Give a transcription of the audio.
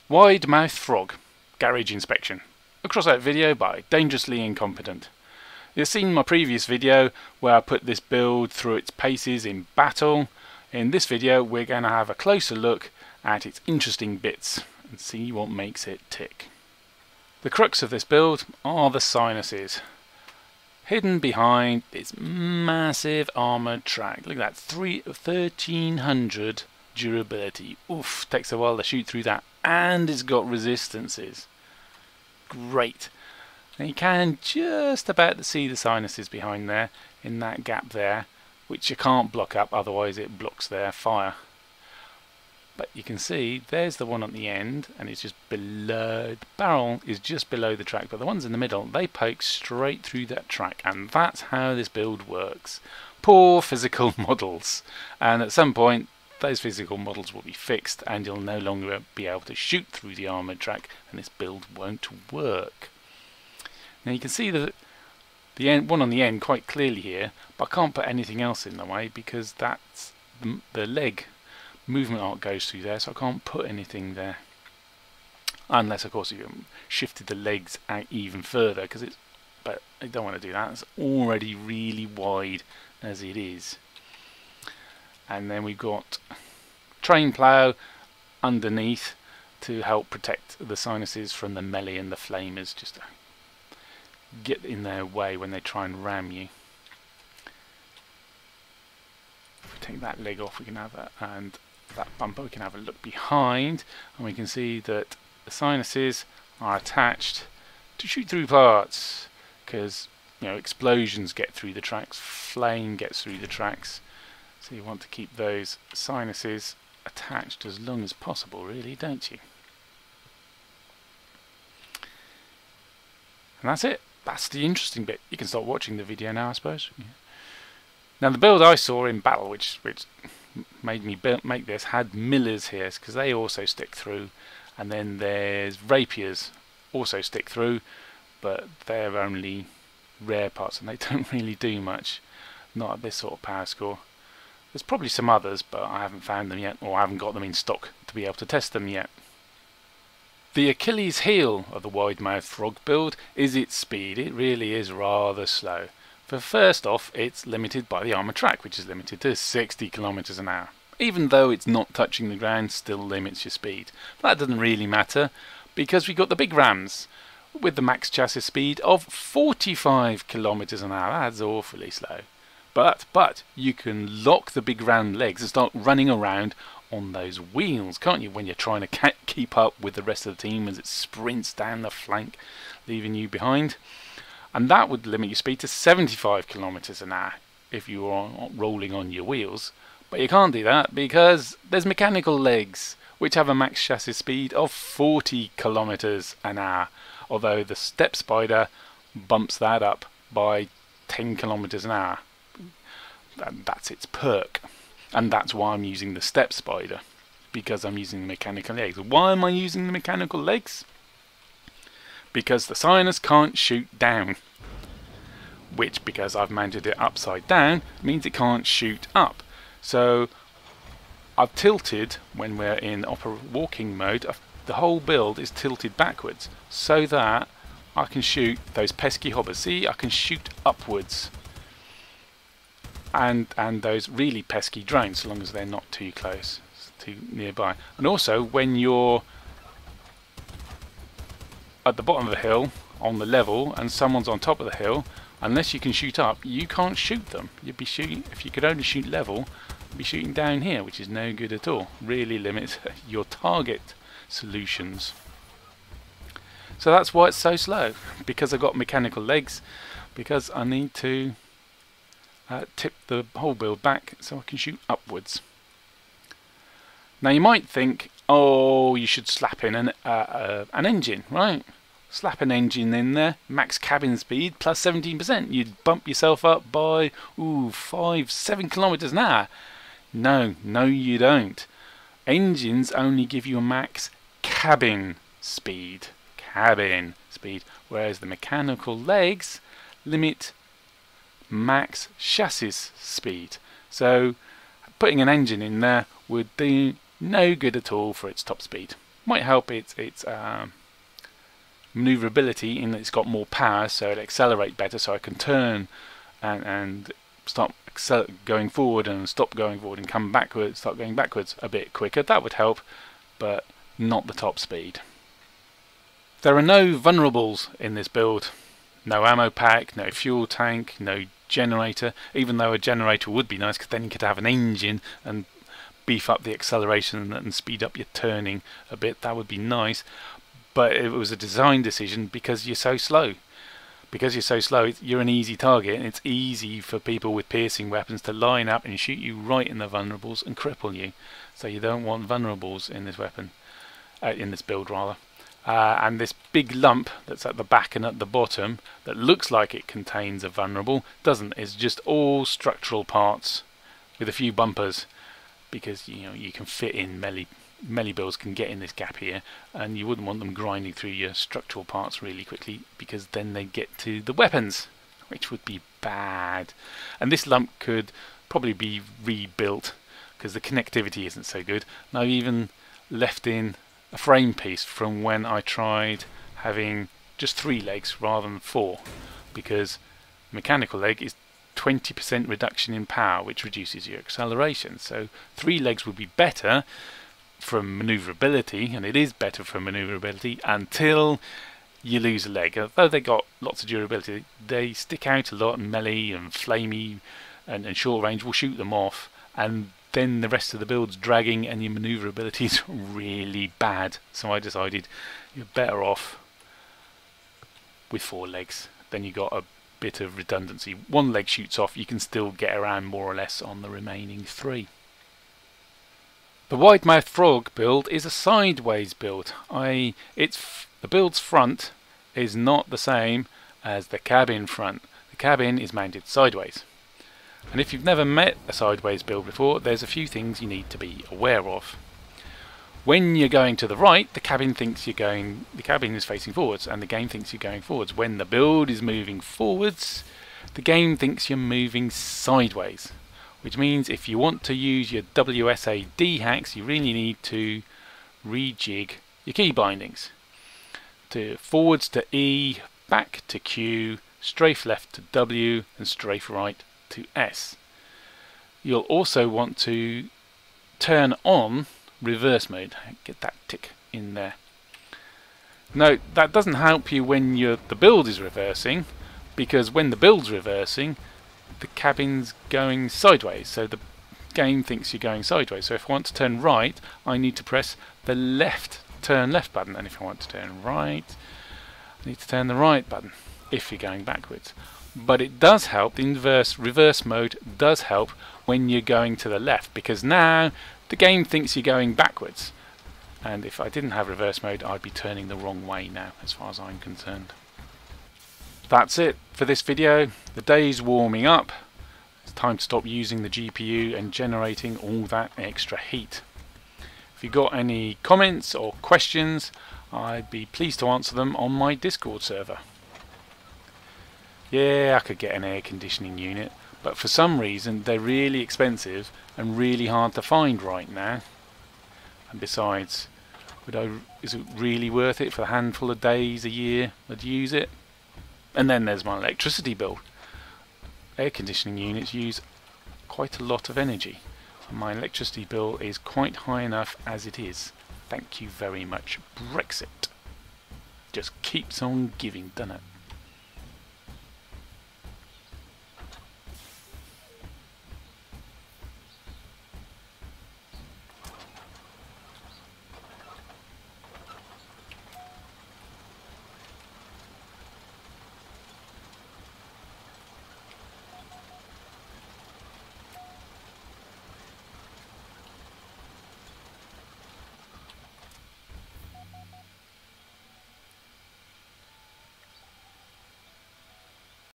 WideMouthFrog, Garage Inspection. A Crossout video by Dangerously Incompetent. You've seen my previous video where I put this build through its paces in battle. In this video we're going to have a closer look at its interesting bits and see what makes it tick. The crux of this build are the sinuses, hidden behind this massive armoured track. Look at that, 1300 durability. Oof, takes a while to shoot through that, and it's got resistances. Great. Now you can just about see the sinuses behind there, in that gap there, which you can't block up, otherwise it blocks their fire. But you can see there's the one at the end, and it's just below, the barrel is just below the track, but the ones in the middle, they poke straight through that track, and that's how this build works. Poor physical models, and at some point those physical models will be fixed and you'll no longer be able to shoot through the armoured track, and this build won't work. Now you can see the one on the end quite clearly here, but I can't put anything else in the way because that's the leg movement arc goes through there, so I can't put anything there. Unless of course you shifted the legs out even further, but I don't want to do that. It's already really wide as it is. And then we've got train plough underneath to help protect the sinuses from the melee and the flamers, just to get in their way when they try and ram you. If we take that leg off, we can have that, and that bumper, we can have a look behind, and we can see that the sinuses are attached to shoot through parts, because explosions get through the tracks, flame gets through the tracks. So you want to keep those sinuses attached as long as possible, really, don't you? And that's it. That's the interesting bit. You can start watching the video now, I suppose. Yeah. Now the build I saw in battle, which made me make this, had millers here, because they also stick through. And then there's rapiers, also stick through, but they're only rare parts and they don't really do much. Not at this sort of power score. There's probably some others, but I haven't found them yet, or I haven't got them in stock to be able to test them yet. The Achilles heel of the WideMouthFrog build is its speed. It really is rather slow. For first off, it's limited by the armour track, which is limited to 60 km an hour. Even though it's not touching the ground, still limits your speed. But that doesn't really matter, because we've got the Bigrams with the max chassis speed of 45 km an hour. That's awfully slow. But you can lock the big round legs and start running around on those wheels, can't you, when you're trying to keep up with the rest of the team as it sprints down the flank, leaving you behind. And that would limit your speed to 75 km an hour if you are rolling on your wheels. But you can't do that because there's mechanical legs, which have a max chassis speed of 40 km an hour, although the step spider bumps that up by 10 km an hour. And that's its perk, and that's why I'm using the step spider, because I'm using the mechanical legs. Why am I using the mechanical legs? Because the Sinus can't shoot down, which, because I've mounted it upside down, means it can't shoot up. So I've tilted, when we're in walking mode, the whole build is tilted backwards so that I can shoot those pesky hoppers. See, I can shoot upwards. And those really pesky drones, so long as they're not too close, too nearby. And also, when you're at the bottom of the hill, on the level, and someone's on top of the hill, unless you can shoot up, you can't shoot them. You'd be shooting, if you could only shoot level, you'd be shooting down here, which is no good at all. Really limits your target solutions. So that's why it's so slow, because I've got mechanical legs, because I need to tip the whole build back so I can shoot upwards. Now you might think, oh, you should slap in an engine, right? Slap an engine in there, max cabin speed plus 17%. You'd bump yourself up by 5-7 kilometers an hour. No, you don't. Engines only give you a max cabin speed, whereas the mechanical legs limit max chassis speed. So putting an engine in there would do no good at all for its top speed. Might help its maneuverability in that it's got more power, so it'll accelerate better, so I can turn and start going forward and stop going forward and come backwards, start going backwards a bit quicker. That would help, but not the top speed. There are no vulnerables in this build. No ammo pack, no fuel tank, no generator, even though a generator would be nice because then you could have an engine and beef up the acceleration and speed up your turning a bit. That would be nice, but it was a design decision because you're so slow. Because you're so slow, you're an easy target, and it's easy for people with piercing weapons to line up and shoot you right in the vulnerables and cripple you. So you don't want vulnerables in this weapon, in this build rather. And this big lump that's at the back and at the bottom that looks like it contains a vulnerable doesn't. It's just all structural parts with a few bumpers, because you can fit in melee builds can get in this gap here, and you wouldn't want them grinding through your structural parts really quickly, because then they get to the weapons, which would be bad. And this lump could probably be rebuilt because the connectivity isn't so good. And I've even left in a frame piece from when I tried having just 3 legs rather than 4, because mechanical leg is 20% reduction in power, which reduces your acceleration. So 3 legs would be better from maneuverability, and it is better for maneuverability until you lose a leg. Although they got lots of durability, they stick out a lot, and melee and flamey and short range will shoot them off, and then the rest of the build's dragging and your maneuverability is really bad. So I decided you're better off with 4 legs. Then you got a bit of redundancy. 1 leg shoots off, you can still get around more or less on the remaining 3. The WideMouthFrog build is a sideways build. The build's front is not the same as the cabin front. The cabin is mounted sideways. And if you've never met a sideways build before, there's a few things you need to be aware of. When you're going to the right, the cabin is facing forwards, and the game thinks you're going forwards. When the build is moving forwards, the game thinks you're moving sideways. Which means if you want to use your WSAD hacks, you really need to rejig your key bindings. To forwards to E, back to Q, strafe left to W, and strafe right to S. You'll also want to turn on reverse mode. Get that tick in there. Now that doesn't help you when the build is reversing, because when the build's reversing, the cabin's going sideways, so the game thinks you're going sideways. So if I want to turn right, I need to press the turn left button, and if I want to turn right, I need to turn the right button if you're going backwards. But it does help, the reverse mode does help when you're going to the left, because now the game thinks you're going backwards, and if I didn't have reverse mode, I'd be turning the wrong way now, as far as I'm concerned. That's it for this video. The day's warming up. It's time to stop using the GPU and generating all that extra heat. If you've got any comments or questions, I'd be pleased to answer them on my Discord server. Yeah, I could get an air conditioning unit, but for some reason they're really expensive and really hard to find right now. And besides, is it really worth it for a handful of days a year I'd use it? And then there's my electricity bill. Air conditioning units use quite a lot of energy. My electricity bill is quite high enough as it is. Thank you very much, Brexit. Just keeps on giving, doesn't it?